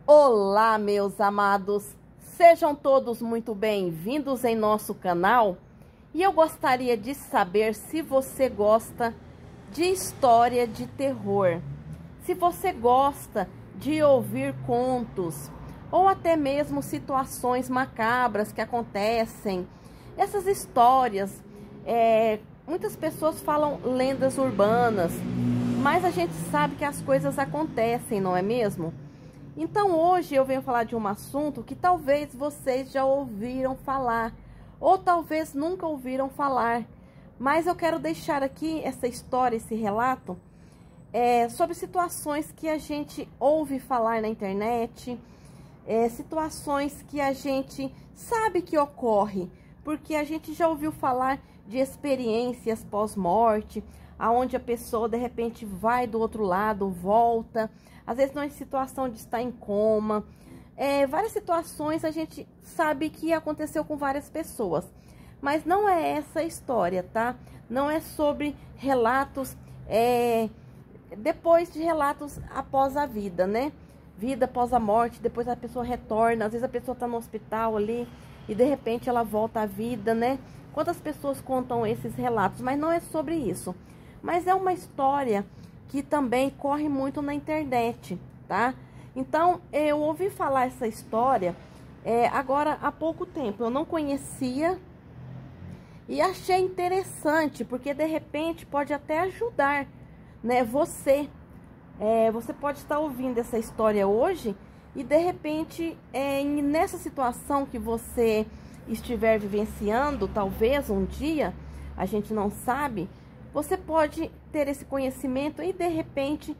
Olá, meus amados, sejam todos muito bem-vindos em nosso canal. E eu gostaria de saber se você gosta de história de terror, se você gosta de ouvir contos ou até mesmo situações macabras que acontecem. Essas histórias, muitas pessoas falam lendas urbanas, mas a gente sabe que as coisas acontecem, não é mesmo? Então hoje eu venho falar de um assunto que talvez vocês já ouviram falar, ou talvez nunca ouviram falar, mas eu quero deixar aqui essa história, esse relato, sobre situações que a gente ouve falar na internet, situações que a gente sabe que ocorre, porque a gente já ouviu falar de experiências pós-morte, aonde a pessoa de repente vai do outro lado, volta, às vezes não é em situação de estar em coma. Várias situações a gente sabe que aconteceu com várias pessoas, mas não é essa a história, tá? Não é sobre relatos, depois de relatos após a vida, né? Vida após a morte, depois a pessoa retorna, às vezes a pessoa tá no hospital ali e de repente ela volta à vida, né? Quantas pessoas contam esses relatos, mas não é sobre isso. Mas é uma história que também corre muito na internet, tá? Então, eu ouvi falar essa história agora há pouco tempo. Eu não conhecia e achei interessante, porque de repente pode até ajudar, né? Você pode estar ouvindo essa história hoje e de repente, nessa situação que você estiver vivenciando, talvez um dia, a gente não sabe, você pode ter esse conhecimento e de repente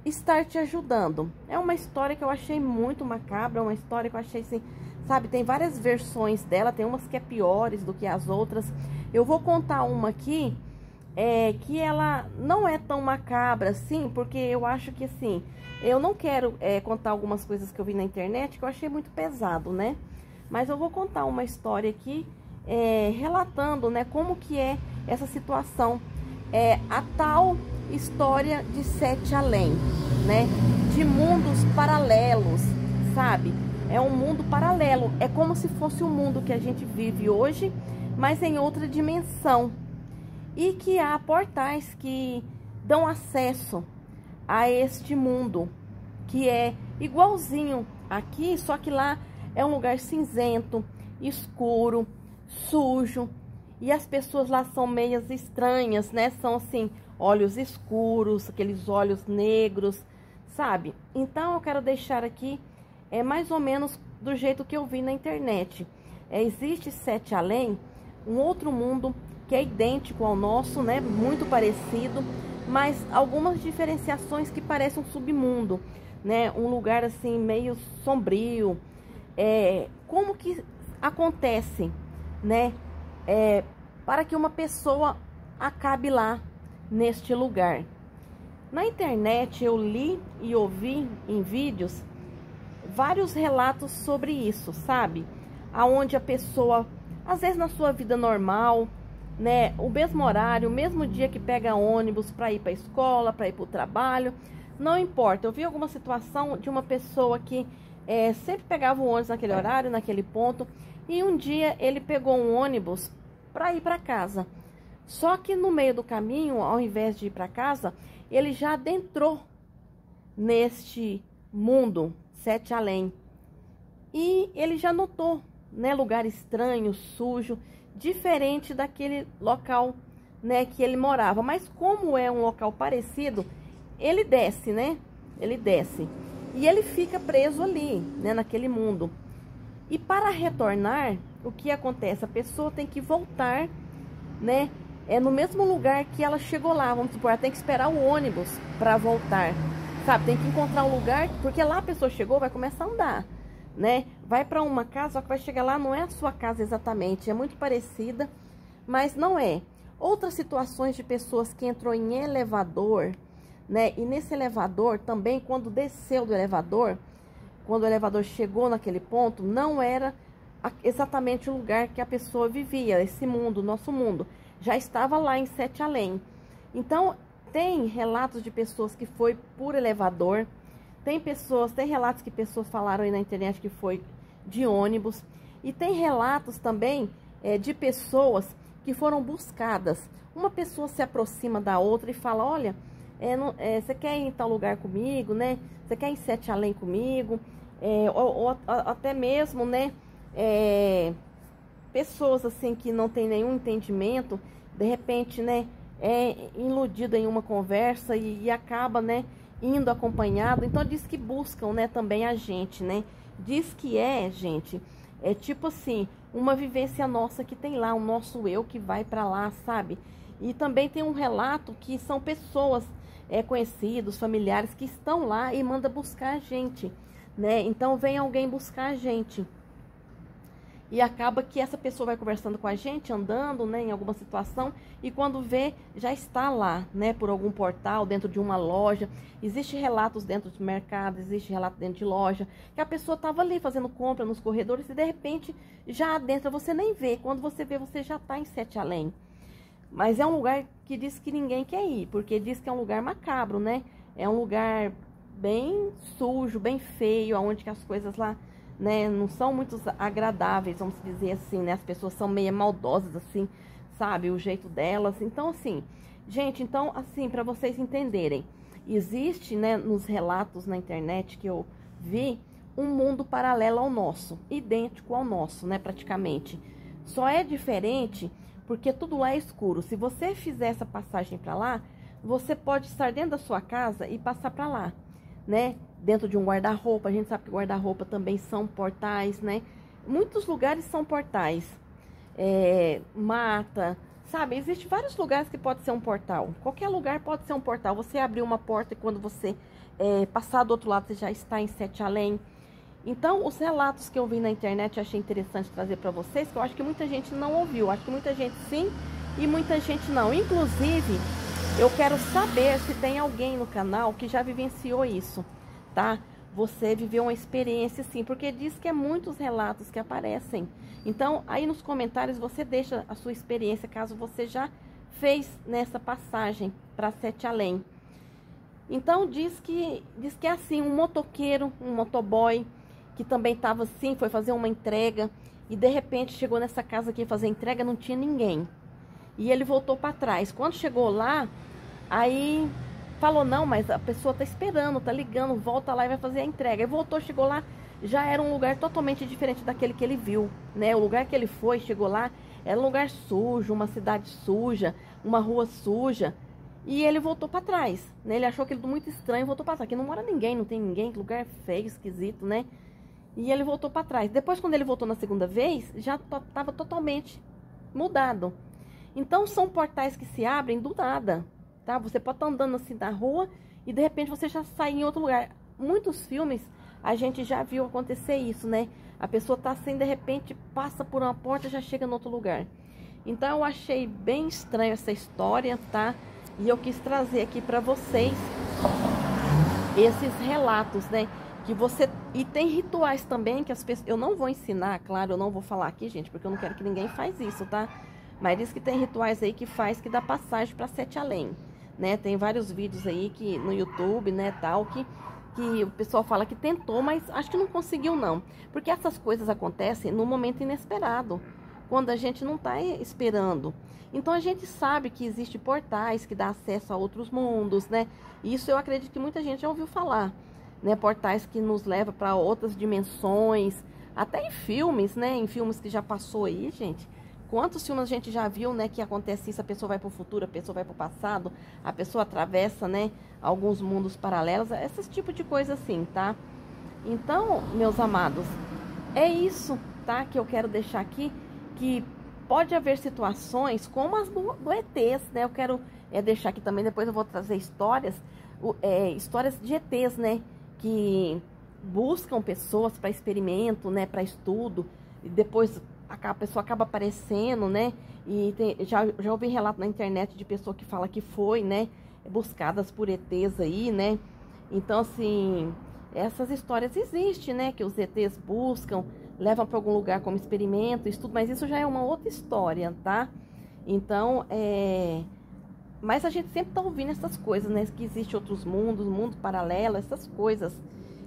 estar te ajudando. É uma história que eu achei muito macabra, uma história que eu achei assim, sabe, tem várias versões dela, tem umas que é piores do que as outras. Eu vou contar uma aqui, que ela não é tão macabra assim, porque eu acho que assim, eu não quero contar algumas coisas que eu vi na internet que eu achei muito pesado, né? Mas eu vou contar uma história aqui, relatando, né, como que é essa situação, a tal história de Sete Além, né, de mundos paralelos, sabe? É um mundo paralelo, é como se fosse o mundo que a gente vive hoje, mas em outra dimensão, e que há portais que dão acesso a este mundo, que é igualzinho aqui, só que lá é um lugar cinzento, escuro, sujo, e as pessoas lá são meias estranhas, né? São assim, olhos escuros, aqueles olhos negros, sabe? Então eu quero deixar aqui, mais ou menos do jeito que eu vi na internet. Existe Sete Além, um outro mundo que é idêntico ao nosso, né? Muito parecido, mas algumas diferenciações que parecem um submundo, né? Um lugar assim meio sombrio. Como que acontece, né? Para que uma pessoa acabe lá neste lugar. Na internet eu li e ouvi em vídeos vários relatos sobre isso, sabe? Aonde a pessoa, às vezes na sua vida normal, né, o mesmo horário, o mesmo dia que pega ônibus para ir para a escola, para ir para o trabalho, não importa. Eu vi alguma situação de uma pessoa que sempre pegava o ônibus naquele horário, naquele ponto, e um dia ele pegou um ônibus para ir para casa. Só que no meio do caminho, ao invés de ir para casa, ele já adentrou neste mundo Sete Além. E ele já notou, né, lugar estranho, sujo, diferente daquele local, né, que ele morava. Mas como é um local parecido, ele desce, né? Ele desce. E ele fica preso ali, né, naquele mundo. E para retornar, o que acontece? A pessoa tem que voltar, né? No mesmo lugar que ela chegou lá, vamos supor, ela tem que esperar o ônibus para voltar, sabe? Tem que encontrar um lugar, porque lá a pessoa chegou, vai começar a andar, né? Vai para uma casa, só que vai chegar lá, não é a sua casa exatamente, é muito parecida, mas não é. Outras situações de pessoas que entrou em elevador, né? E nesse elevador também, quando desceu do elevador, quando o elevador chegou naquele ponto, não era exatamente o lugar que a pessoa vivia, esse mundo, nosso mundo. Já estava lá em Sete Além. Então, tem relatos de pessoas que foi por elevador, Tem relatos que pessoas falaram aí na internet que foi de ônibus. E tem relatos também de pessoas que foram buscadas. Uma pessoa se aproxima da outra e fala, olha, você quer ir em tal lugar comigo, né? Você quer ir em Sete Além comigo? Ou até mesmo, né? Pessoas assim que não tem nenhum entendimento, de repente, né? Iludida em uma conversa e acaba, né? Indo acompanhado. Então diz que buscam, né? Também a gente, né? Diz que gente, é tipo assim, uma vivência nossa que tem lá, o nosso eu que vai pra lá, sabe? E também tem um relato que são pessoas conhecidos, familiares que estão lá e manda buscar a gente, né? Então vem alguém buscar a gente. E acaba que essa pessoa vai conversando com a gente, andando, né, em alguma situação, e quando vê, já está lá, né, por algum portal, dentro de uma loja. Existem relatos dentro de mercado, existe relato dentro de loja, que a pessoa estava ali fazendo compra nos corredores e de repente, já adentra, você nem vê. Quando você vê, você já está em Sete Além. Mas é um lugar que diz que ninguém quer ir, porque diz que é um lugar macabro, né? É um lugar bem sujo, bem feio, onde que as coisas lá, né, não são muito agradáveis, vamos dizer assim, né? As pessoas são meio maldosas, assim, sabe? O jeito delas. Então, assim, gente, então, assim, para vocês entenderem, existe, né, nos relatos na internet que eu vi, um mundo paralelo ao nosso, idêntico ao nosso, né, praticamente. Só é diferente porque tudo lá é escuro. Se você fizer essa passagem para lá, você pode estar dentro da sua casa e passar para lá, né? Dentro de um guarda-roupa, a gente sabe que guarda-roupa também são portais, né? Muitos lugares são portais. Mata, sabe? Existem vários lugares que pode ser um portal. Qualquer lugar pode ser um portal. Você abrir uma porta e quando você passar do outro lado, você já está em Sete Além. Então, os relatos que eu vi na internet, eu achei interessante trazer para vocês, que eu acho que muita gente não ouviu. Acho que muita gente sim e muita gente não. Inclusive, eu quero saber se tem alguém no canal que já vivenciou isso, tá? Você viveu uma experiência sim, porque diz que é muitos relatos que aparecem. Então, aí nos comentários você deixa a sua experiência, caso você já fez nessa passagem para Sete Além. Então, diz que é assim, um motoqueiro, um motoboy, que também estava assim, foi fazer uma entrega, e de repente chegou nessa casa aqui fazer entrega, não tinha ninguém. E ele voltou para trás. Quando chegou lá, aí falou, não, mas a pessoa tá esperando, tá ligando, volta lá e vai fazer a entrega. Aí voltou, chegou lá, já era um lugar totalmente diferente daquele que ele viu, né? O lugar que ele foi, chegou lá, era um lugar sujo, uma cidade suja, uma rua suja. E ele voltou para trás, né? Ele achou aquilo muito estranho, voltou para trás. Aqui não mora ninguém, não tem ninguém, que lugar feio, esquisito, né? E ele voltou para trás. Depois, quando ele voltou na segunda vez, já estava totalmente mudado. Então, são portais que se abrem do nada, tá? Você pode estar andando assim na rua e, de repente, você já sai em outro lugar. Muitos filmes, a gente já viu acontecer isso, né? A pessoa tá assim, de repente, passa por uma porta e já chega em outro lugar. Então, eu achei bem estranho essa história, tá? E eu quis trazer aqui para vocês esses relatos, né? Que você... E tem rituais também que as pessoas... Eu não vou ensinar, claro, eu não vou falar aqui, gente, porque eu não quero que ninguém faz isso, tá? Mas diz que tem rituais aí que faz, que dá passagem para Sete Além, né? Tem vários vídeos aí que no YouTube, né, tal, que o pessoal fala que tentou, mas acho que não conseguiu, não. Porque essas coisas acontecem no momento inesperado, quando a gente não tá esperando. Então, a gente sabe que existem portais que dão acesso a outros mundos, né? Isso eu acredito que muita gente já ouviu falar, né? Portais que nos levam para outras dimensões, até em filmes, né? Em filmes que já passou aí, gente. Quantos filmes a gente já viu, né? Que acontece isso, a pessoa vai para o futuro, a pessoa vai para o passado, a pessoa atravessa, né? Alguns mundos paralelos, esse tipo de coisa assim, tá? Então, meus amados, é isso, tá? Que eu quero deixar aqui, que... Pode haver situações como as do ETs, né? Eu quero deixar aqui também, depois eu vou trazer histórias de ETs, né? Que buscam pessoas para experimento, né? Para estudo, e depois a pessoa acaba aparecendo, né? E já ouvi relato na internet de pessoa que fala que foi, né? Buscadas por ETs aí, né? Então, assim, essas histórias existem, né? Que os ETs buscam, levam para algum lugar como experimento, estudo, mas isso já é uma outra história, tá? Então, Mas a gente sempre tá ouvindo essas coisas, né? Que existe outros mundos, mundo paralelo, essas coisas.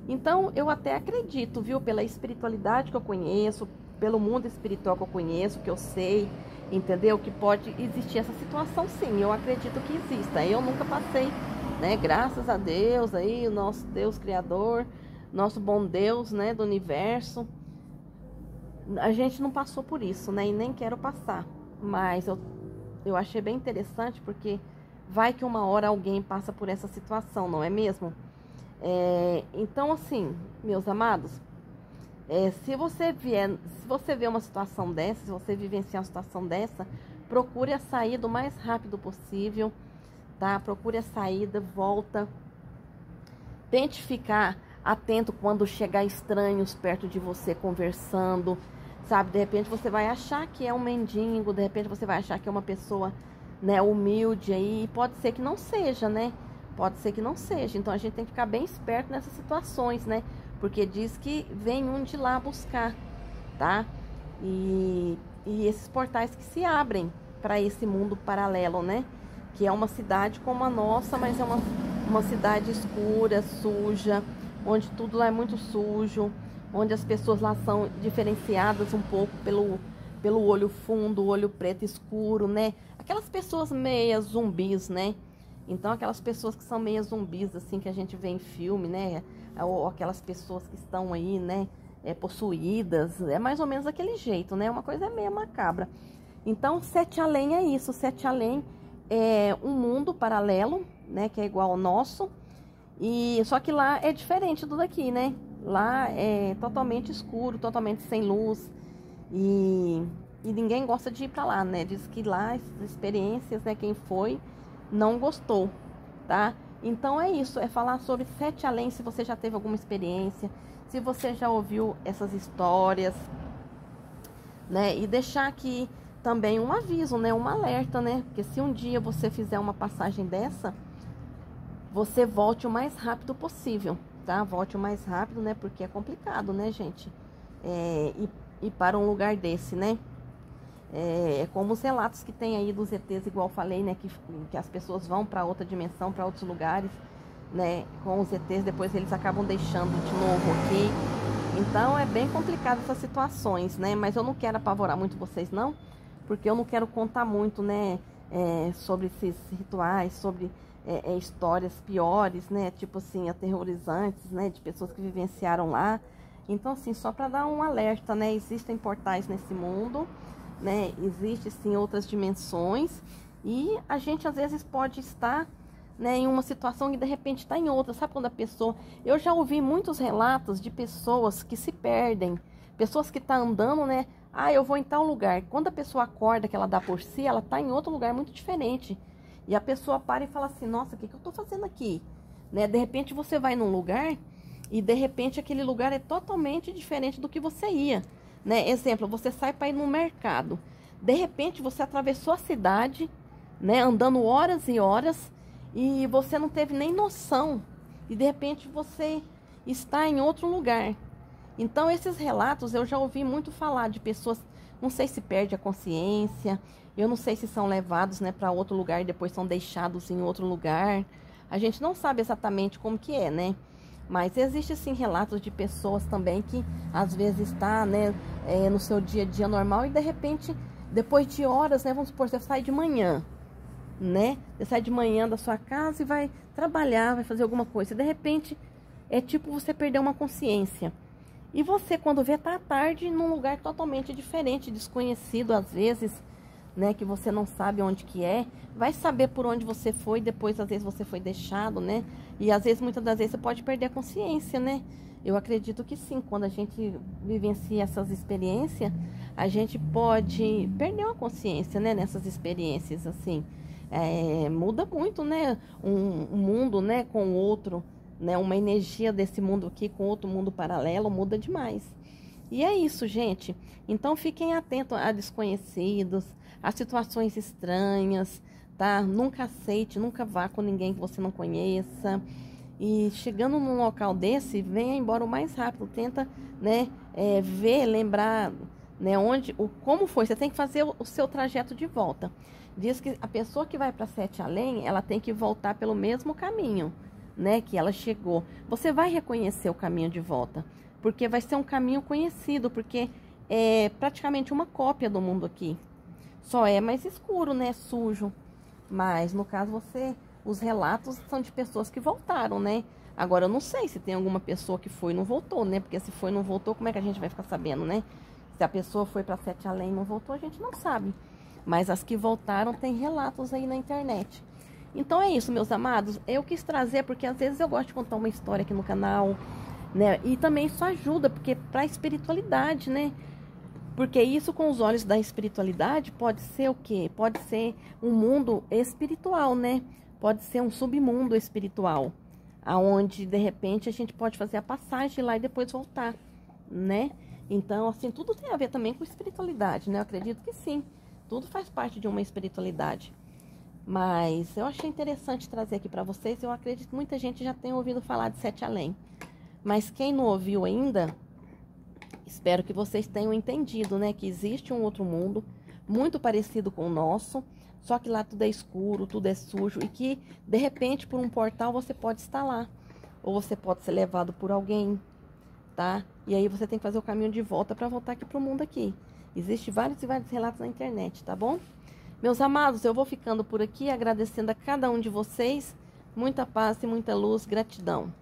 Então, eu até acredito, viu? Pela espiritualidade que eu conheço, pelo mundo espiritual que eu conheço, que eu sei, entendeu? Que pode existir essa situação, sim. Eu acredito que exista. Eu nunca passei, né? Graças a Deus, aí, o nosso Deus Criador, nosso bom Deus, né? Do universo. A gente não passou por isso, né? E nem quero passar. Mas eu achei bem interessante, porque vai que uma hora alguém passa por essa situação, não é mesmo? Então, assim, meus amados, se você vê uma situação dessa, se você vivenciar uma situação dessa, procure a saída o mais rápido possível, tá? Procure a saída, volta. Tente ficar atento quando chegar estranhos perto de você conversando, sabe? De repente você vai achar que é um mendigo, de repente você vai achar que é uma pessoa, né, humilde aí, pode ser que não seja, né? Pode ser que não seja. Então a gente tem que ficar bem esperto nessas situações, né? Porque diz que vem um de lá buscar, tá? E esses portais que se abrem para esse mundo paralelo, né? Que é uma cidade como a nossa, mas é uma cidade escura, suja, onde tudo lá é muito sujo, onde as pessoas lá são diferenciadas um pouco pelo olho fundo, olho preto escuro, né? Aquelas pessoas meias zumbis, né? Então, aquelas pessoas que são meio zumbis, assim, que a gente vê em filme, né? Ou aquelas pessoas que estão aí, né? Possuídas. É mais ou menos daquele jeito, né? Uma coisa meio macabra. Então, Sete Além é isso. Sete Além é um mundo paralelo, né? Que é igual ao nosso. Só que lá é diferente do daqui, né? Lá é totalmente escuro, totalmente sem luz. E ninguém gosta de ir pra lá, né? Diz que lá, as experiências, né? Quem foi não gostou, tá? Então é isso, é falar sobre Sete Além, se você já teve alguma experiência, se você já ouviu essas histórias, né? E deixar aqui também um aviso, né? Um alerta, né? Porque se um dia você fizer uma passagem dessa, você volte o mais rápido possível, tá? Volte o mais rápido, né? Porque é complicado, né, gente? Ir para um lugar desse, né? É como os relatos que tem aí dos ETs, igual eu falei, né? Que as pessoas vão para outra dimensão, para outros lugares, né? Com os ETs, depois eles acabam deixando de novo aqui. Então é bem complicado essas situações, né? Mas eu não quero apavorar muito vocês, não. Porque eu não quero contar muito, né? Sobre esses rituais, sobre histórias piores, né? Tipo assim, aterrorizantes, né? De pessoas que vivenciaram lá. Então, assim, só para dar um alerta, né? Existem portais nesse mundo, né? Existem sim outras dimensões e a gente às vezes pode estar, né, em uma situação e de repente está em outra. Sabe quando a pessoa... Eu já ouvi muitos relatos de pessoas que se perdem, pessoas que estão andando, né? Ah, eu vou em tal lugar. Quando a pessoa acorda, que ela dá por si, ela está em outro lugar muito diferente. E a pessoa para e fala assim, nossa, o que eu estou fazendo aqui? Né? De repente você vai num lugar e de repente aquele lugar é totalmente diferente do que você ia. Né? Exemplo, você sai para ir no mercado. De repente, você atravessou a cidade, né? Andando horas e horas, e você não teve nem noção. E de repente, você está em outro lugar. Então, esses relatos eu já ouvi muito falar de pessoas, não sei se perde a consciência, eu não sei se são levados, né, para outro lugar e depois são deixados em outro lugar. A gente não sabe exatamente como que é, né? Mas existe sim relatos de pessoas também que às vezes está, né, no seu dia a dia normal e de repente, depois de horas, né, vamos supor, você sai de manhã, né? Você sai de manhã da sua casa e vai trabalhar, vai fazer alguma coisa. E de repente, é tipo você perder uma consciência. E você, quando vê, tá à tarde num lugar totalmente diferente, desconhecido às vezes, né, que você não sabe onde que é, vai saber por onde você foi, depois às vezes você foi deixado, né, e às vezes, muitas das vezes, você pode perder a consciência, né, eu acredito que sim, quando a gente vivencia essas experiências, a gente pode perder uma consciência, né, nessas experiências, assim, muda muito, né, um mundo, né, com o outro, né, uma energia desse mundo aqui com outro mundo paralelo, muda demais. E é isso, gente. Então, fiquem atentos a desconhecidos, a situações estranhas, tá? Nunca aceite, nunca vá com ninguém que você não conheça. E chegando num local desse, venha embora o mais rápido. Tenta, né, ver, lembrar, né? Como foi? Você tem que fazer o seu trajeto de volta. Diz que a pessoa que vai para Sete Além, ela tem que voltar pelo mesmo caminho, né? Que ela chegou. Você vai reconhecer o caminho de volta, porque vai ser um caminho conhecido, porque é praticamente uma cópia do mundo aqui. Só é mais escuro, né? Sujo. Mas, no caso, os relatos são de pessoas que voltaram, né? Agora, eu não sei se tem alguma pessoa que foi e não voltou, né? Porque se foi e não voltou, como é que a gente vai ficar sabendo, né? Se a pessoa foi para Sete Além e não voltou, a gente não sabe. Mas as que voltaram, tem relatos aí na internet. Então, é isso, meus amados. Eu quis trazer, porque às vezes eu gosto de contar uma história aqui no canal, né? E também isso ajuda, porque para a espiritualidade, né? Porque isso com os olhos da espiritualidade pode ser o quê? Pode ser um mundo espiritual, né? Pode ser um submundo espiritual, aonde de repente a gente pode fazer a passagem lá e depois voltar, né? Então, assim, tudo tem a ver também com espiritualidade, né? Eu acredito que sim, tudo faz parte de uma espiritualidade. Mas eu achei interessante trazer aqui para vocês. Eu acredito que muita gente já tenha ouvido falar de Sete Além. Mas quem não ouviu ainda, espero que vocês tenham entendido, né? Que existe um outro mundo muito parecido com o nosso, só que lá tudo é escuro, tudo é sujo e que, de repente, por um portal você pode estar lá. Ou você pode ser levado por alguém, tá? E aí você tem que fazer o caminho de volta para voltar aqui pro mundo aqui. Existem vários e vários relatos na internet, tá bom? Meus amados, eu vou ficando por aqui, agradecendo a cada um de vocês. Muita paz e muita luz, gratidão.